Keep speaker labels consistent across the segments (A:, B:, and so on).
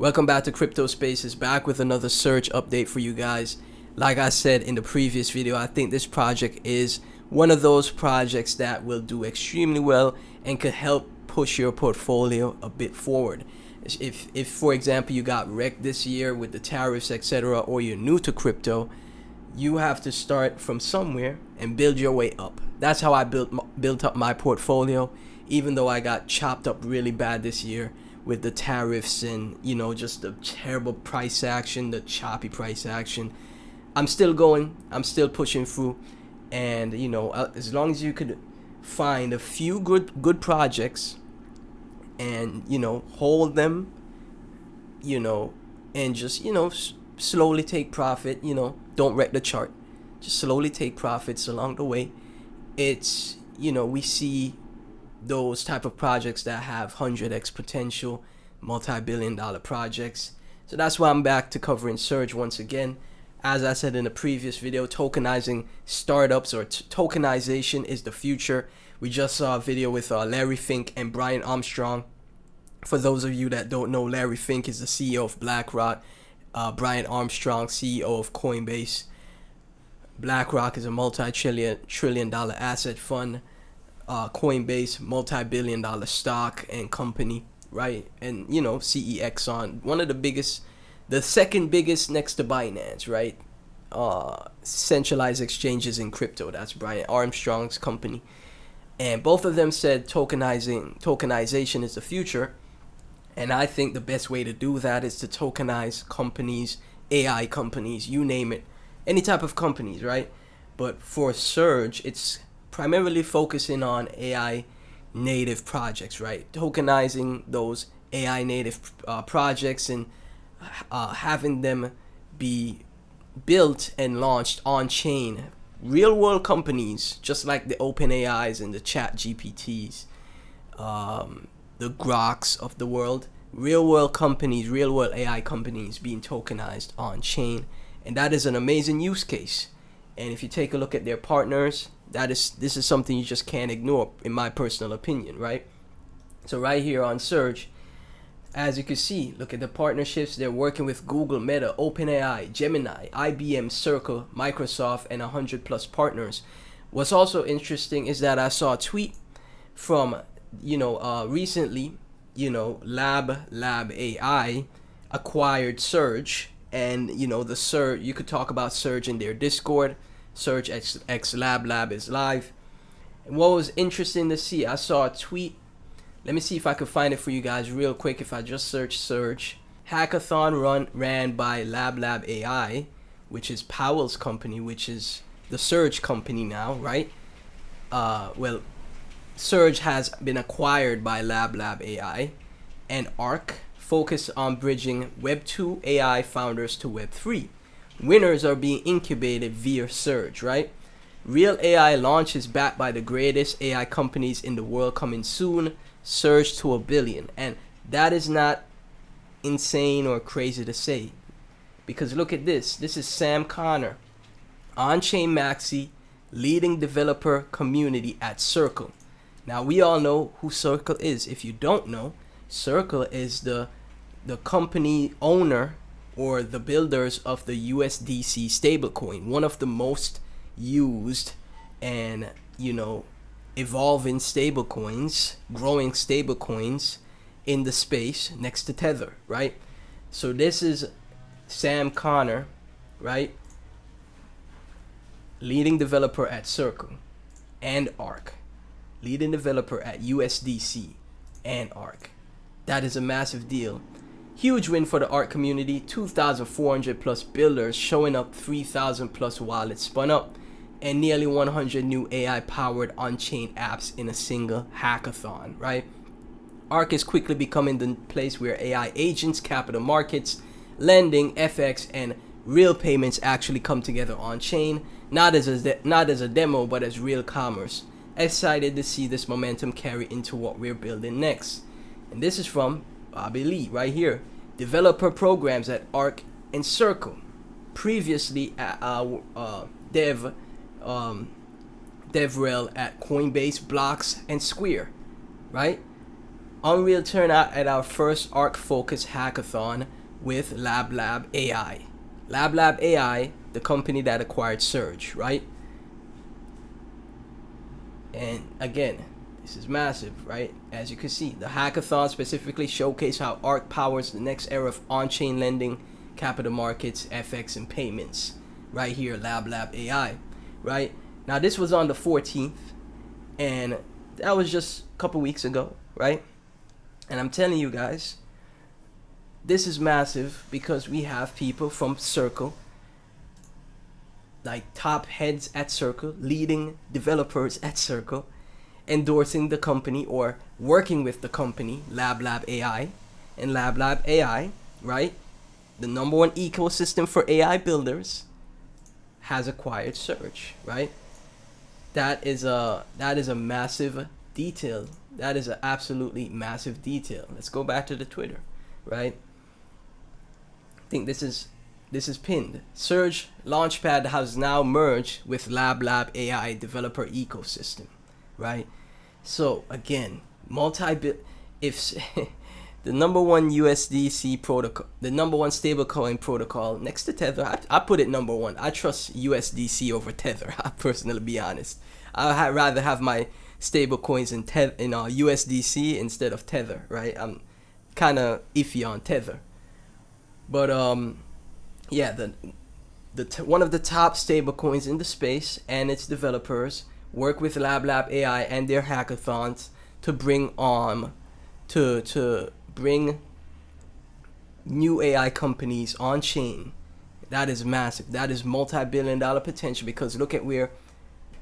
A: Welcome back to Crypto Spaces, back with another Surge update for you guys. Like I said in the previous video, I think this project is one of those projects that will do extremely well and could help push your portfolio a bit forward. If for example, you got wrecked this year with the tariffs, etc., or you're new to crypto, you have to start from somewhere and build your way up. That's how I built up my portfolio, even though I got chopped up really bad this year with the tariffs and, you know, just the terrible price action, the choppy price action. I'm still going, I'm still pushing through, and you know, as long as you could find a few good projects and, you know, hold them, you know, and just, you know, slowly take profit, you know, don't wreck the chart, just slowly take profits along the way. It's, you know, we see those type of projects that have 100x potential, multi-billion-dollar projects. So that's why I'm back to covering Surge once again. As I said in the previous video, tokenizing startups, or tokenization is the future. We just saw a video with Larry Fink and Brian Armstrong. For those of you that don't know, Larry Fink is the CEO of BlackRock. Brian Armstrong, CEO of Coinbase. BlackRock is a multi-trillion dollar asset fund. Coinbase, multi-billion-dollar stock and company, right? And, you know, CEX on one of the biggest, the second biggest next to Binance, right? Centralized exchanges in crypto. That's Brian Armstrong's company. And both of them said tokenization is the future. And I think the best way to do that is to tokenize companies, AI companies, you name it, any type of companies, right? But for Surge, it's primarily focusing on AI native projects, right? Tokenizing those AI native projects and having them be built and launched on chain. Real world companies, just like the OpenAIs and the Chat GPTs, the Groks of the world. Real world companies, real world AI companies being tokenized on chain. And that is an amazing use case. And if you take a look at their partners, this is something you just can't ignore, in my personal opinion, right? So right here on Surge, as you can see, look at the partnerships. They're working with Google, Meta, OpenAI, Gemini, IBM, Circle, Microsoft, and 100+ partners. What's also interesting is that I saw a tweet from, you know, recently, you know, Lab AI acquired Surge, and, you know, the Surge, you could talk about Surge in their Discord. Surge X Lab is live. And what was interesting to see, I saw a tweet. Let me see if I can find it for you guys real quick. If I just search Surge, hackathon ran by Lab AI, which is Powell's company, which is the Surge company now, right? Well, Surge has been acquired by Lab AI, and ARC focused on bridging Web 2 AI founders to Web 3. Winners are being incubated via Surge, right? Real AI launches backed by the greatest AI companies in the world coming soon. Surge to $1 billion. And that is not insane or crazy to say, because look at this. This is Sam Connor, on-chain maxi, leading developer community at Circle. Now we all know who Circle is. If you don't know, Circle is the company owner or the builders of the USDC stablecoin, one of the most used and, you know, evolving stablecoins, growing stablecoins in the space next to Tether, right? So this is Sam Connor, right? Leading developer at Circle and ARC, leading developer at USDC and ARC. That is a massive deal. Huge win for the ARC community. 2,400+ builders showing up, 3,000+ wallets spun up, and nearly 100 new AI-powered on-chain apps in a single hackathon, right? ARC is quickly becoming the place where AI agents, capital markets, lending, FX, and real payments actually come together on-chain, not as a demo, but as real commerce. Excited to see this momentum carry into what we're building next. And this is from Bobby Lee right here. Developer programs at ARC and Circle. Previously at DevRel at Coinbase, Blocks, and Square, right? Unreal turnout at our first ARC Focus hackathon with Lab AI. Lab AI, the company that acquired Surge, right? And again, this is massive, right? As you can see, the hackathon specifically showcased how ARC powers the next era of on-chain lending, capital markets, FX, and payments. Right here, Lab AI, right? Now this was on the 14th, and that was just a couple weeks ago, right? And I'm telling you guys, this is massive because we have people from Circle, like top heads at Circle, leading developers at Circle, endorsing the company or working with the company, Lab AI. And Lab AI, right, the number one ecosystem for AI builders, has acquired Surge, right? That is a massive detail. That is an absolutely massive detail. Let's go back to the Twitter, right? I think this is pinned. Surge Launchpad has now merged with Lab AI developer ecosystem, right? So again, if the number one USDC protocol, the number one stablecoin protocol next to Tether, I put it number one. I trust USDC over Tether. I personally, be honest, I'd rather have my stable coins in USDC instead of Tether, right? I'm kind of iffy on Tether, but yeah, one of the top stable coins in the space and its developers work with Lab AI and their hackathons to bring bring new AI companies on chain. That is massive. That is multi-billion-dollar potential, because look at where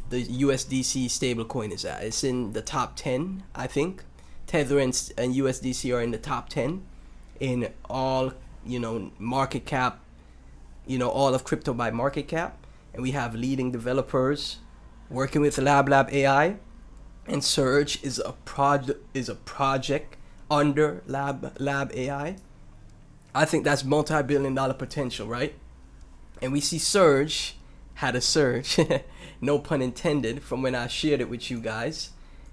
A: the USDC stablecoin is at. It's in the top 10, I think. Tether and USDC are in the top 10 in all, market cap, all of crypto by market cap. And we have leading developers working with Lab AI, and Surge is a project under Lab AI. I think that's multi-billion-dollar potential, right? And we see Surge had a surge, no pun intended, from when I shared it with you guys.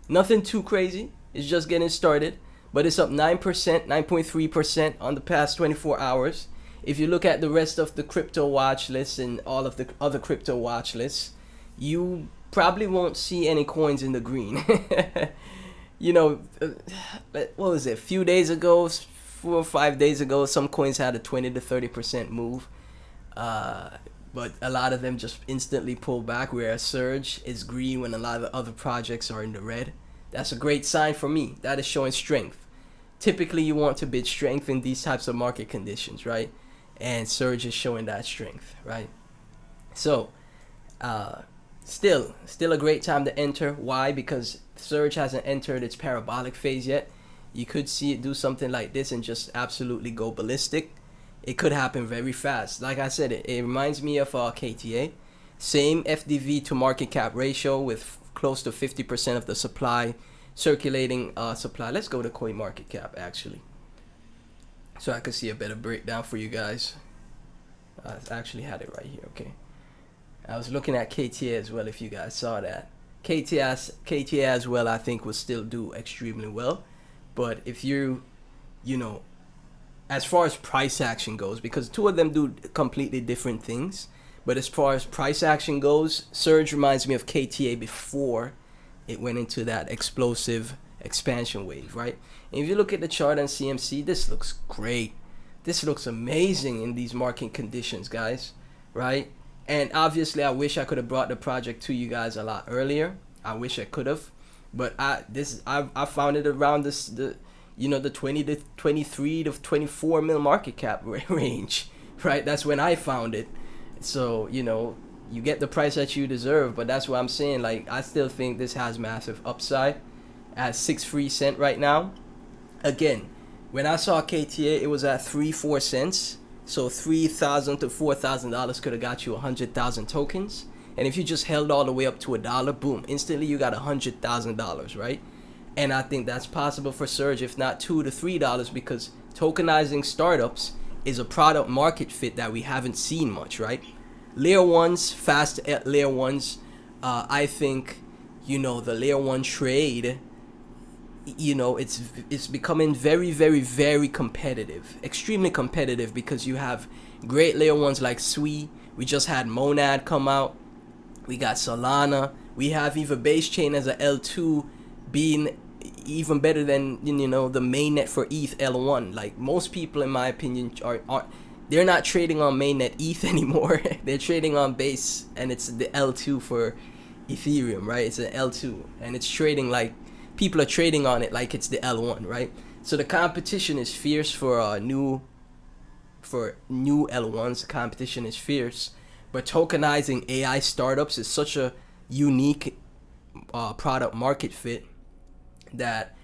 A: Nothing too crazy. It's just getting started, but it's up 9%, 9.3% on the past 24 hours. If you look at the rest of the crypto watch list and all of the other crypto watch lists, you probably won't see any coins in the green. What was it? A few days ago, 4 or 5 days ago, some coins had a 20 to 30% move. But a lot of them just instantly pull back, whereas Surge is green when a lot of the other projects are in the red. That's a great sign for me. That is showing strength. Typically, you want to bid strength in these types of market conditions, right? And Surge is showing that strength, right? So, still a great time to enter. Why? Because Surge hasn't entered its parabolic phase yet. You could see it do something like this and just absolutely go ballistic. It could happen very fast. Like I said, it reminds me of KTA. Same FDV to market cap ratio with close to 50% of the supply, circulating supply. Let's go to coin market cap actually, so I can see a better breakdown for you guys. I actually had it right here. Okay, I was looking at KTA as well. If you guys saw that, KTA as well, I think will still do extremely well. But if as far as price action goes, because two of them do completely different things, but as far as price action goes, Surge reminds me of KTA before it went into that explosive expansion wave, right? And if you look at the chart on CMC, this looks great. This looks amazing in these market conditions, guys, right? And obviously, I wish I could have brought the project to you guys a lot earlier. I wish I could have, but I found it around the 20 to 23 to 24 mil market cap range, right? That's when I found it. So, you get the price that you deserve, but that's what I'm saying. Like, I still think this has massive upside at 6 free cent right now. Again, when I saw KTA, it was at 3-4 cents. So $3,000 to $4,000 could have got you 100,000 tokens. And if you just held all the way up to $1, boom, instantly you got $100,000, right? And I think that's possible for Surge, if not $2 to $3, because tokenizing startups is a product market fit that we haven't seen much, right? Layer 1s, fast layer 1s, I think, the layer 1 trade you know, it's becoming very, very, very competitive, extremely competitive, because you have great layer ones like Sui. We just had Monad come out. We got Solana. We have even base chain as a L2 being even better than, you know, the mainnet for ETH L1. Like, most people, in my opinion, are they're not trading on mainnet ETH anymore. They're trading on base, and it's the L2 for Ethereum, right? It's an L2, and it's trading like, people are trading on it like it's the L1, right? So the competition is fierce for new L1s. The competition is fierce, but tokenizing AI startups is such a unique product market fit that,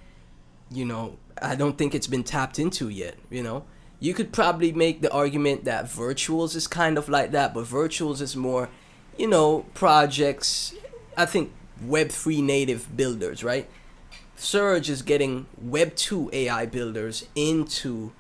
A: you know, I don't think it's been tapped into yet. You know, you could probably make the argument that virtuals is kind of like that, but virtuals is more, you know, projects, I think, Web3 native builders, right? Surge is getting Web2 AI builders into,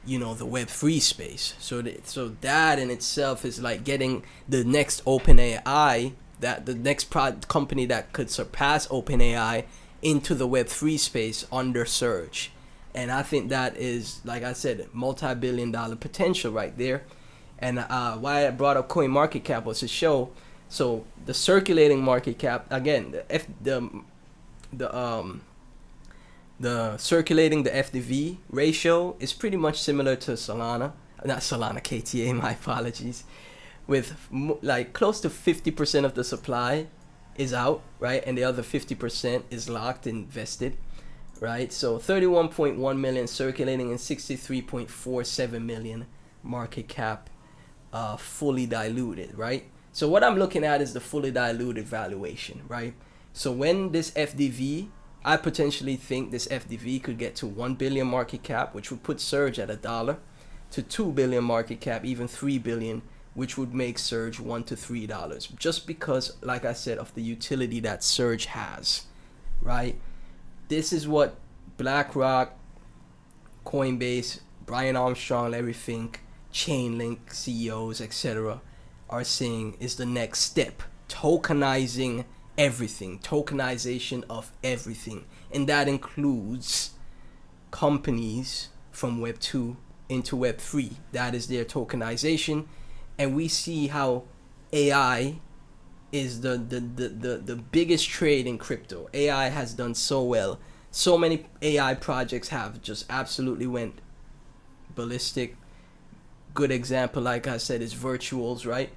A: you know, the Web3 space. So that in itself is like getting the next OpenAI, that the next company that could surpass OpenAI into the Web3 space under Surge. And I think that is, like I said, multi-billion-dollar potential right there. And why I brought up CoinMarketCap was to show, so the circulating market cap, again, the circulating, the FDV ratio is pretty much similar to Solana, not Solana, KTA, my apologies, with like close to 50% of the supply is out, right? And the other 50% is locked, invested, right? So 31.1 million circulating and 63.47 million market cap, fully diluted, right? So what I'm looking at is the fully diluted valuation, right? So when this FDV, I potentially think this FDV could get to 1 billion market cap, which would put Surge at $1, to 2 billion market cap, even 3 billion, which would make Surge $1 to $3, just because, like I said, of the utility that Surge has, right? This is what BlackRock, Coinbase, Brian Armstrong, Larry Fink, Chainlink CEOs, etc. are saying is the next step. Tokenizing everything, tokenization of everything, and that includes companies from Web 2 into Web 3. That is their tokenization. And we see how AI is the biggest trade in crypto. AI has done so well. So many AI projects have just absolutely went ballistic. Good example, like I said, is virtuals, right?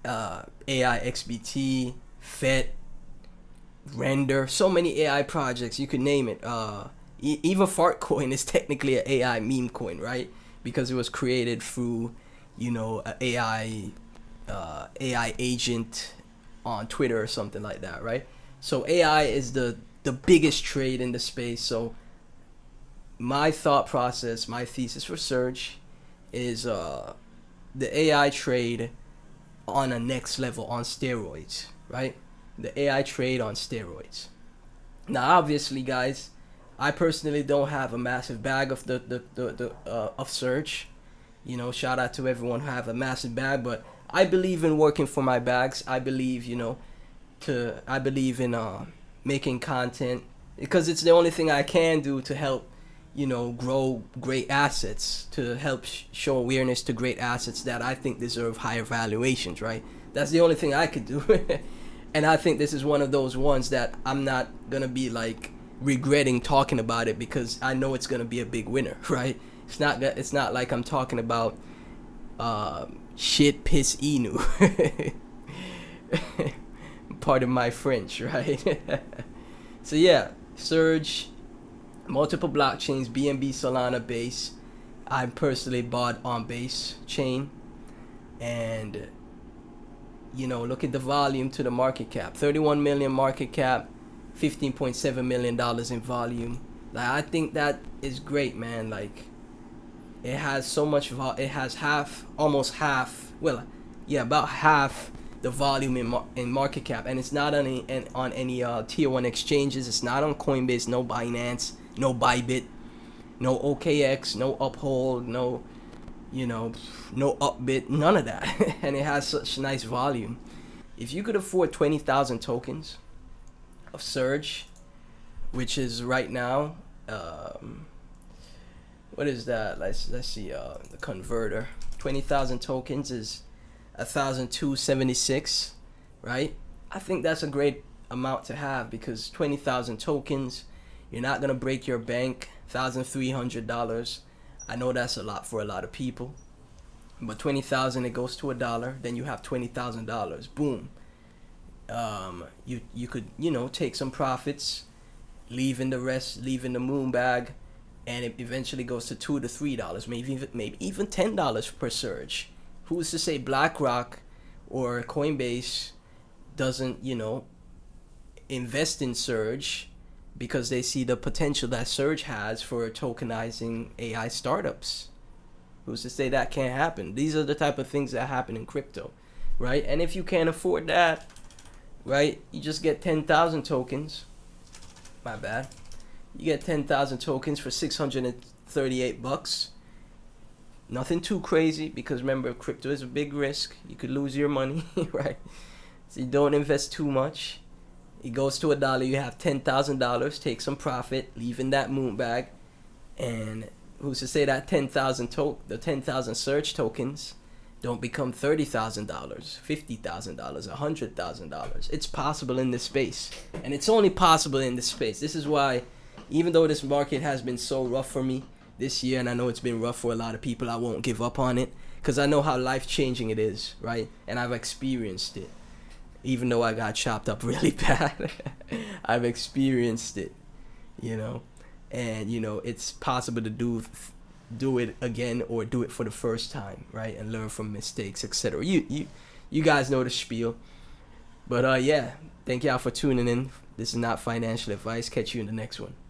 A: AI XBT, FET, Render, so many AI projects, you could name it. Even Fartcoin is technically an AI meme coin, right? Because it was created through, you know, an AI agent on Twitter or something like that, right? So AI is the biggest trade in the space. So my thought process, my thesis for Surge is the AI trade on a next level, on steroids, right? The AI trade on steroids. Now, obviously, guys, I personally don't have a massive bag of of Surge. You know, shout out to everyone who have a massive bag, but I believe in working for my bags. I believe, you know, I believe in making content, because it's the only thing I can do to help, you know, grow great assets, to help show awareness to great assets that I think deserve higher valuations, right? That's the only thing I could do. And I think this is one of those ones that I'm not gonna be like regretting talking about it, because I know it's gonna be a big winner, right? It's not like I'm talking about shit piss inu. Pardon my French, right? So yeah, Surge, multiple blockchains, BNB, Solana, Base. I personally bought on Base chain, and you know, look at the volume to the market cap. 31 million market cap, $15.7 million in volume. Like, I think that is great, man. Like, it has so much it has almost half, well, yeah, about half the volume in market cap, and it's not on any tier 1 exchanges. It's not on Coinbase, no Binance, no Bybit, no OKX, no Uphold, no, you know, no Upbit, none of that. And it has such nice volume. If you could afford 20,000 tokens of Surge, which is right now, what is that? Let's see, the converter. 20,000 tokens is 1,276, right? I think that's a great amount to have, because 20,000 tokens, you're not gonna break your bank. $1,300. I know that's a lot for a lot of people, but 20,000, it goes to $1. Then you have $20,000. Boom. You could, you know, take some profits, leaving the rest, leaving the moon bag, and it eventually goes to $2 to $3, maybe even $10 per surge. Who's to say BlackRock or Coinbase doesn't, you know, invest in Surge because they see the potential that Surge has for tokenizing AI startups? Who's to say that can't happen? These are the type of things that happen in crypto, right? And if you can't afford that, right, you just get 10,000 tokens. My bad. You get 10,000 tokens for $638. Nothing too crazy, because remember, crypto is a big risk. You could lose your money, right? So you don't invest too much. It goes to $1. You have $10,000. Take some profit, leave in that moon bag, and who's to say that the 10,000 Surge tokens don't become $30,000, $50,000, $100,000. It's possible in this space, and it's only possible in this space. This is why, even though this market has been so rough for me this year, and I know it's been rough for a lot of people, I won't give up on it, because I know how life-changing it is, right? And I've experienced it. Even though I got chopped up really bad, I've experienced it, you know? And, you know, it's possible to do it again, or do it for the first time, right? And learn from mistakes, etc. You guys know the spiel. But yeah, thank y'all for tuning in. This is not financial advice. Catch you in the next one.